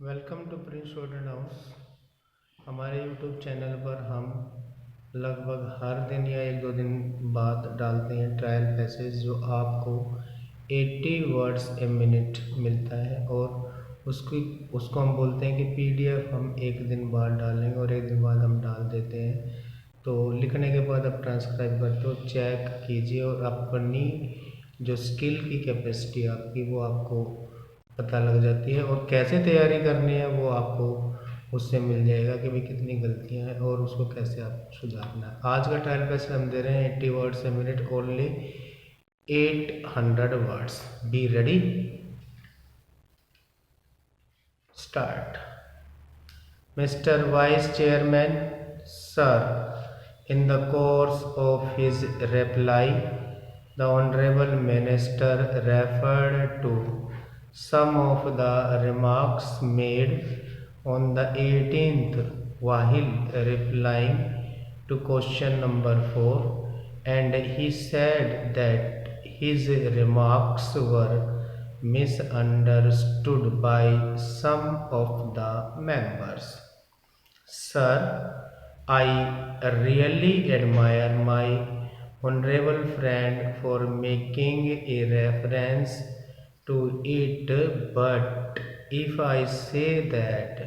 Welcome to Prince student house. हमारे YouTube channel पर हम लगभग हर दिन या एक दो दिन बाद डालते हैं ट्रायल पैसेज जो आपको 80 वर्ड्स ए मिनट मिलता है और उसको हम बोलते हैं कि पीडीएफ हम एक दिन बाद डालेंगे और एक दिन बाद हम डाल देते हैं। तो लिखने के बाद आप ट्रांसक्राइब करते हो, चेक कीजिए और अपनी जो स्किल की कैपेसिटी आपकी वो आपको पता लग जाती है और कैसे तैयारी करनी है वो आपको उससे मिल जाएगा कि भाई कितनी गलतियां हैं और उसको कैसे आप सुधारना है। आज का ट्रायल पैसे हम दे रहे हैं 80 words a minute, only 800 words. Be ready, start. Mr. Vice Chairman, sir, in the course of his reply, the Honorable Minister referred to some of the remarks made on the 18th while replying to question number 4, and he said that his remarks were misunderstood by some of the members. Sir, I really admire my honorable friend for making a reference to it, but if I say that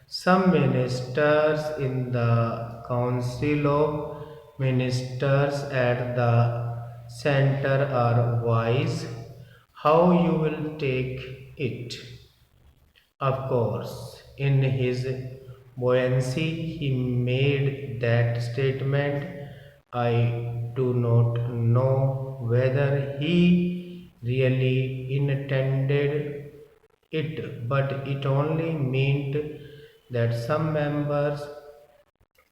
some ministers in the Council of Ministers at the center are wise, how you will take it? Of course, in his buoyancy, he made that statement. I do not know whether he really intended it, but it only meant that some members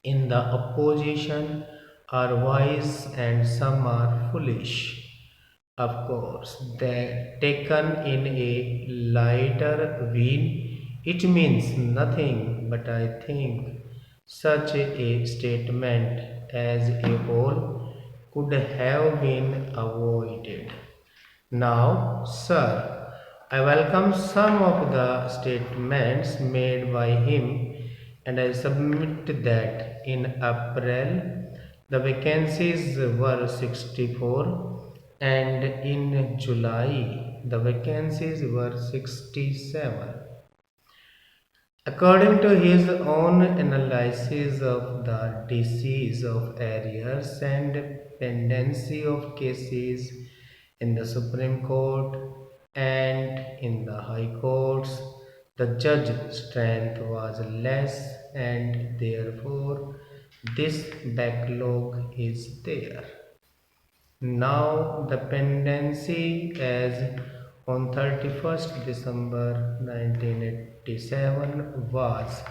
in the opposition are wise and some are foolish. Of course, they taken in a lighter vein, it means nothing, but I think such a statement as a whole could have been avoided. Now, sir, I welcome some of the statements made by him and I submit that in April the vacancies were 64 and in July the vacancies were 67. According to his own analysis of the disease of arrears and pendency of cases in the Supreme Court and in the High Courts, the judge strength was less and therefore this backlog is there. Now the pendency as on 31st December 1987 was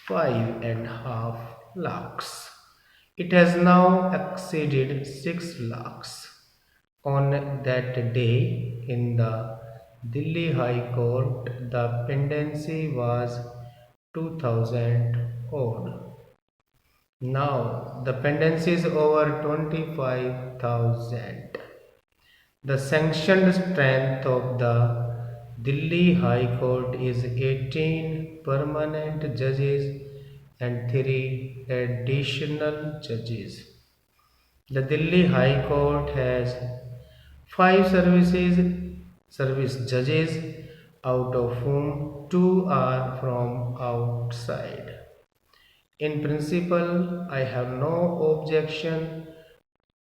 5.5 lakhs. It has now exceeded 6 lakhs. On that day in the Delhi High Court, the pendency was 2000 odd. Now the pendency is over 25,000. The sanctioned strength of the Delhi High Court is 18 permanent judges and 3 additional judges. The Delhi High Court has 5 service judges, out of whom 2 are from outside. In principle, I have no objection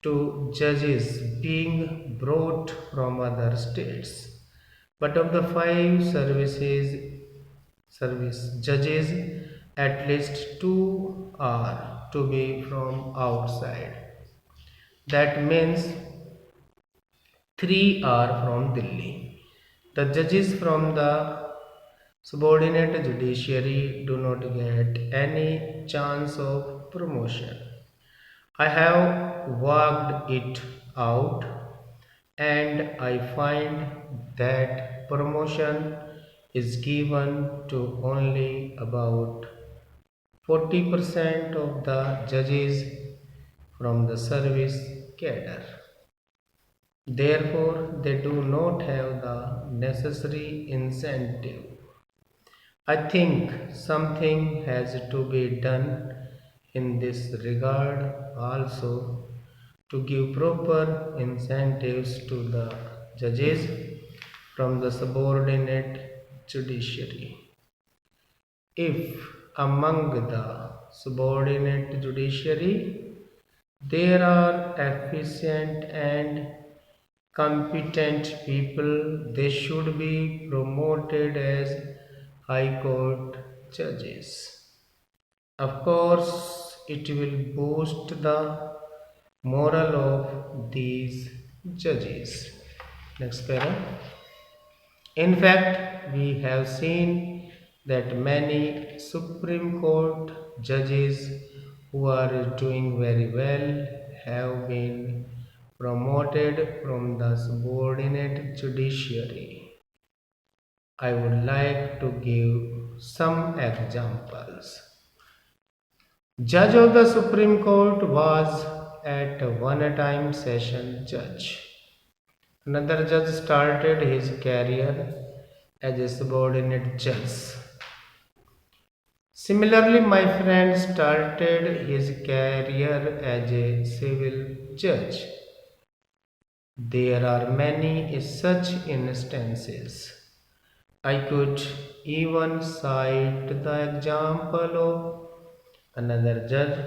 to judges being brought from other states. But of the 5 service judges, at least 2 are to be from outside. That means 3 are from Delhi. The judges from the subordinate judiciary do not get any chance of promotion. I have worked it out and I find that promotion is given to only about 40% of the judges from the service cadre. Therefore, they do not have the necessary incentive I think something has to be done in this regard also to give proper incentives to the judges from the subordinate judiciary. If among the subordinate judiciary there are efficient and competent people, they should be promoted as High Court judges. Of course, it will boost the moral of these judges. Next paragraph. In fact, we have seen that many Supreme Court judges who are doing very well have been promoted from the subordinate judiciary. I would like to give some examples. Judge of the Supreme Court was at one time session judge. Another judge started his career as a subordinate judge. Similarly, my friend started his career as a civil judge. There are many such instances. I could even cite the example of another judge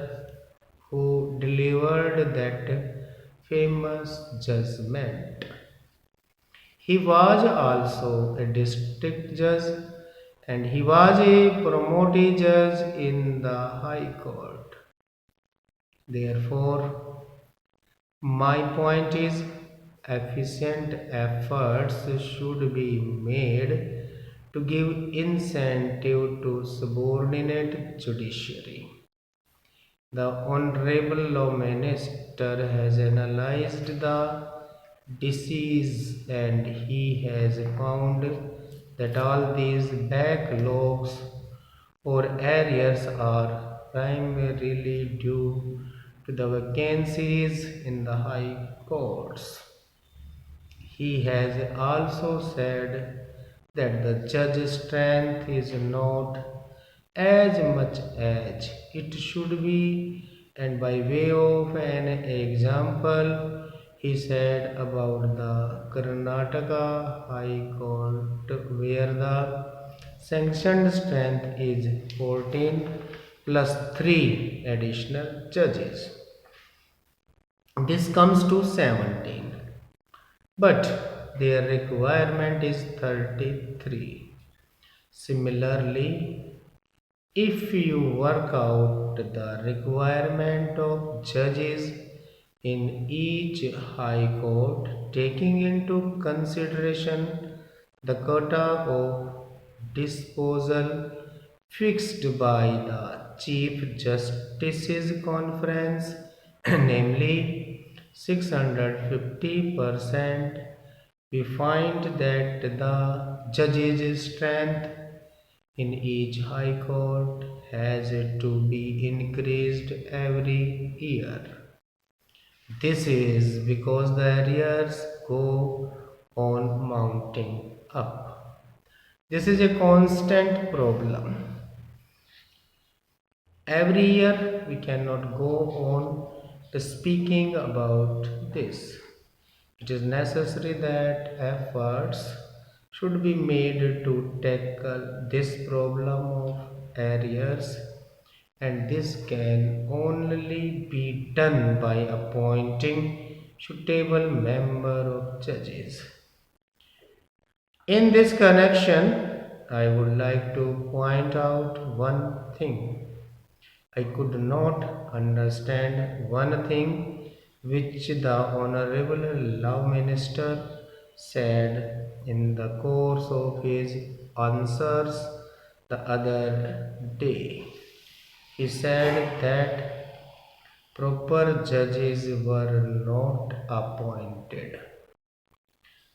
who delivered that famous judgment. He was also a district judge and he was a promoted judge in the High Court. Therefore, my point is efficient efforts should be made to give incentive to subordinate judiciary. The Honorable Law Minister has analyzed the disease and he has found that all these backlogs or areas are primarily due to the vacancies in the high courts. He has also said that the judge's strength is not as much as it should be, and by way of an example, he said about the Karnataka High Court, where the sanctioned strength is 14 plus 3 additional judges. This comes to 17, but their requirement is 33. Similarly, if you work out the requirement of judges in each high court, taking into consideration the quota of disposal fixed by the Chief Justice's Conference, namely 650%, we find that the judge's strength in each high court has to be increased every year. This is because the arrears go on mounting up. This is a constant problem. Every year we cannot go on speaking about this. It is necessary that efforts should be made to tackle this problem of arrears, and this can only be done by appointing suitable member of judges. In this connection, I would like to point out one thing. I could not understand one thing which the Honorable Law Minister said in the course of his answers the other day. He said that proper judges were not appointed.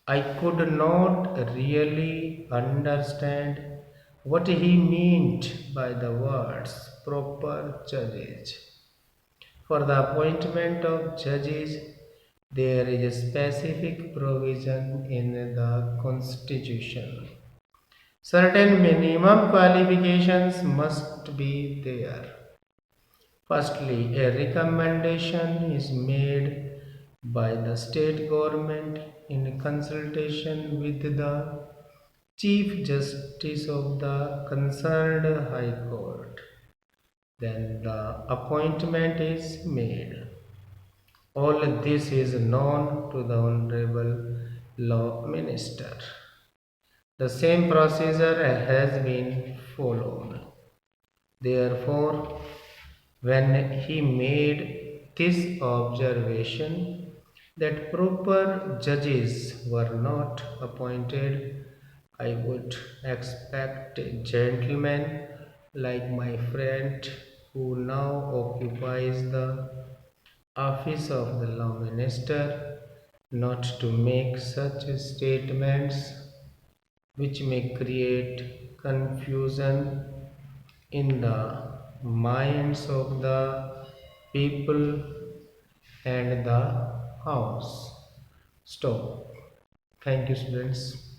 I could not really understand what he meant by the words proper judges. For the appointment of judges, there is a specific provision in the Constitution. Certain minimum qualifications must be there. Firstly, a recommendation is made by the state government in consultation with the Chief Justice of the concerned High Court. Then the appointment is made. All this is known to the Honorable Law Minister. The same procedure has been followed. Therefore, when he made this observation that proper judges were not appointed, I would expect a gentleman like my friend who now occupies the office of the law minister not to make such statements which may create confusion in the minds of the people and the house. Stop. Thank you, students.